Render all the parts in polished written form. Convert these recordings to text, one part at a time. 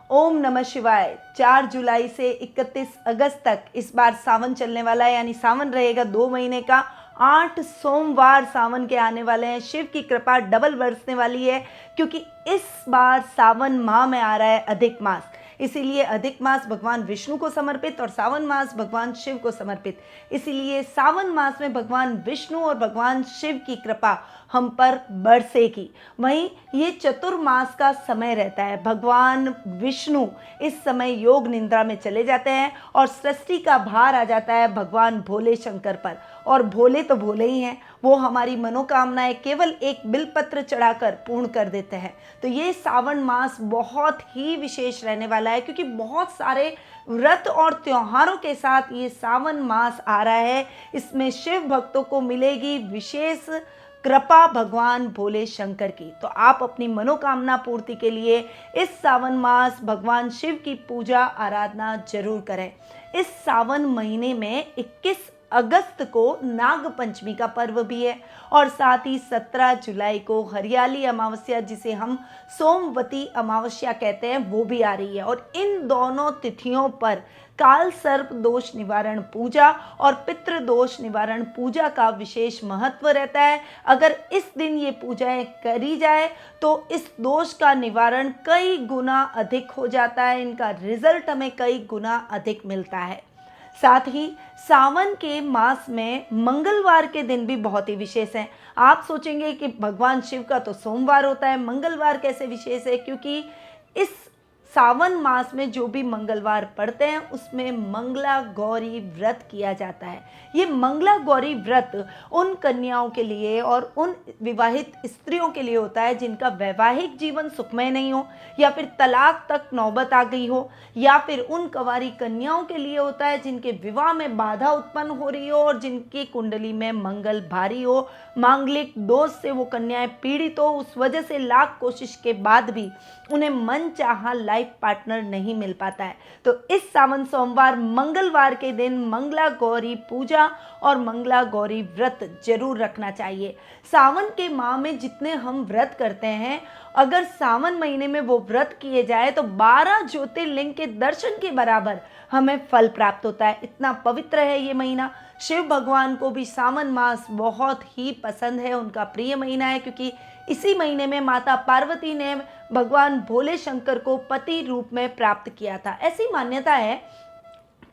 ओम नमः शिवाय। 4 जुलाई से 31 अगस्त तक इस बार सावन चलने वाला है, यानी सावन रहेगा 2 महीने का। 8 सोमवार सावन के आने वाले हैं। शिव की कृपा डबल बरसने वाली है, क्योंकि इस बार सावन माह में आ रहा है अधिक मास। इसीलिए अधिक मास भगवान विष्णु को समर्पित और सावन मास भगवान शिव को समर्पित। इसीलिए सावन मास में भगवान विष्णु और भगवान शिव की कृपा हम पर बरसेगी। वहीं ये चतुर्मास का समय रहता है। भगवान विष्णु इस समय योग निद्रा में चले जाते हैं और सृष्टि का भार आ जाता है भगवान भोले शंकर पर। और भोले तो भोले ही हैं, वो हमारी मनोकामनाएं केवल एक बिलपत्र चढ़ाकर पूर्ण कर देते हैं। तो ये सावन मास बहुत ही विशेष रहने वाला है, क्योंकि बहुत सारे व्रत और त्योहारों के साथ ये सावन मास आ रहा है। इसमें शिव भक्तों को मिलेगी विशेष कृपा भगवान भोले शंकर की। तो आप अपनी मनोकामना पूर्ति के लिए इस सावन मास भगवान शिव की पूजा आराधना जरूर करें। इस सावन महीने में 21 अगस्त को नाग पंचमी का पर्व भी है, और साथ ही 17 जुलाई को हरियाली अमावस्या, जिसे हम सोमवती अमावस्या कहते हैं, वो भी आ रही है। और इन दोनों तिथियों पर काल सर्प दोष निवारण पूजा और पितृ दोष निवारण पूजा का विशेष महत्व रहता है। अगर इस दिन ये पूजाएं करी जाए तो इस दोष का निवारण कई गुना अधिक हो जाता है, इनका रिजल्ट हमें कई गुना अधिक मिलता है। साथ ही सावन के मास में मंगलवार के दिन भी बहुत ही विशेष हैं। आप सोचेंगे कि भगवान शिव का तो सोमवार होता है, मंगलवार कैसे विशेष है? क्योंकि इस सावन मास में जो भी मंगलवार पड़ते हैं उसमें मंगला गौरी व्रत किया जाता है। ये मंगला गौरी व्रत उन कन्याओं के लिए और उन विवाहित स्त्रियों के लिए होता है जिनका वैवाहिक जीवन सुखमय नहीं हो, या फिर तलाक तक नौबत आ गई हो, या फिर उन कंवारी कन्याओं के लिए होता है जिनके विवाह में बाधा उत्पन्न हो रही हो और जिनकी कुंडली में मंगल भारी हो, मांगलिक दोष से वो कन्याएं पीड़ित हो। उस वजह से लाख कोशिश के बाद भी उन्हें मन चाहा लाइफ पार्टनर नहीं मिल पाता है। तो इस सावन सोमवार मंगलवार के दिन मंगला गौरी पूजा और मंगला गौरी व्रत जरूर रखना चाहिए। सावन के माह में जितने हम व्रत करते हैं, अगर सावन महीने में वो व्रत किए जाए तो 12 ज्योतिर्लिंग के दर्शन के बराबर हमें फल प्राप्त होता है। इतना पवित्र है ये महीना। शिव भगवान को भी सावन मास बहुत ही पसंद है, उनका प्रिय महीना है, क्योंकि इसी महीने में माता पार्वती ने भगवान भोले शंकर को पति रूप में प्राप्त किया था। ऐसी मान्यता है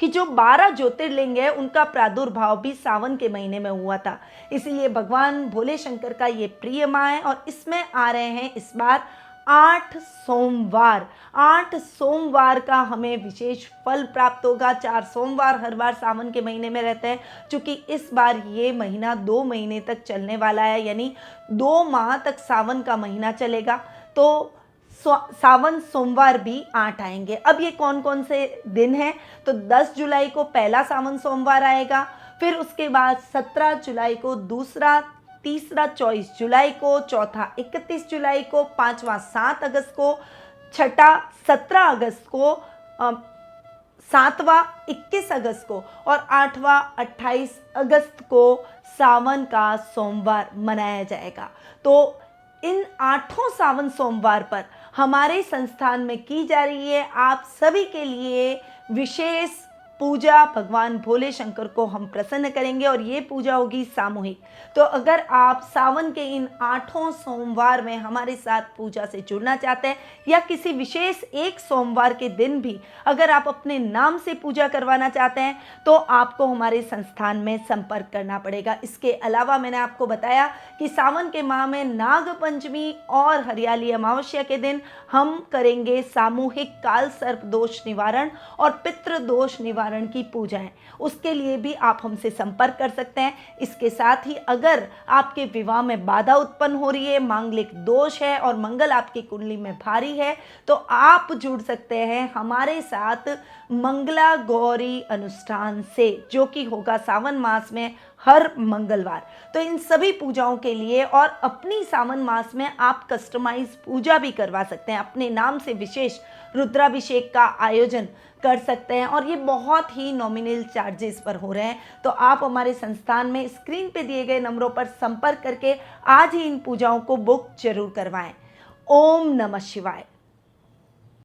कि जो 12 ज्योतिर्लिंग है उनका प्रादुर्भाव भी सावन के महीने में हुआ था। इसीलिए भगवान भोले शंकर का ये प्रिय माह है। और इसमें आ रहे हैं इस बार 8 सोमवार। 8 सोमवार का हमें विशेष फल प्राप्त होगा। 4 सोमवार हर बार सावन के महीने में रहते हैं, क्योंकि इस बार ये महीना 2 महीने तक चलने वाला है, यानी 2 माह तक सावन का महीना चलेगा। तो सावन सोमवार भी 8 आएंगे। अब ये कौन कौन से दिन हैं? तो 10 जुलाई को पहला सावन सोमवार आएगा, फिर उसके बाद 17 जुलाई को दूसरा, तीसरा 24 जुलाई को, चौथा 31 जुलाई को, पांचवा 7 अगस्त को, छठा 17 अगस्त को, सातवां 21 अगस्त को और आठवां 28 अगस्त को सावन का सोमवार मनाया जाएगा। तो इन 8 सावन सोमवार पर हमारे संस्थान में की जा रही है आप सभी के लिए विशेष पूजा। भगवान भोले शंकर को हम प्रसन्न करेंगे और ये पूजा होगी सामूहिक। तो अगर आप सावन के इन 8 सोमवार में हमारे साथ पूजा से जुड़ना चाहते हैं, या किसी विशेष एक सोमवार के दिन भी अगर आप अपने नाम से पूजा करवाना चाहते हैं, तो आपको हमारे संस्थान में संपर्क करना पड़ेगा। इसके अलावा मैंने आपको बताया कि सावन के माह में नाग पंचमी और हरियाली अमावस्या के दिन हम करेंगे सामूहिक काल सर्प दोष निवारण और पितृ दोष निवारण की पूजा है। उसके लिए भी आप हमसे संपर्क कर सकते हैं। इसके साथ ही अगर आपके विवाह में बाधा उत्पन्न हो रही है, मांगलिक दोष है और मंगल आपकी कुंडली में भारी है, तो आप जुड़ सकते हैं हमारे साथ मंगला गौरी अनुष्ठान से, जो कि होगा सावन मास में हर मंगलवार। तो इन सभी पूजाओं के लिए और अपनी सावन मास में आप कस्टमाइज पूजा भी करवा सकते हैं। अपने नाम से विशेष रुद्राभिषेक का आयोजन कर सकते हैं, और ये बहुत ही नॉमिनल चार्जेस पर हो रहे हैं। तो आप हमारे संस्थान में स्क्रीन पे दिए गए नंबरों पर संपर्क करके आज ही इन पूजाओं को बुक जरूर करवाएं। ओम नमः शिवाय।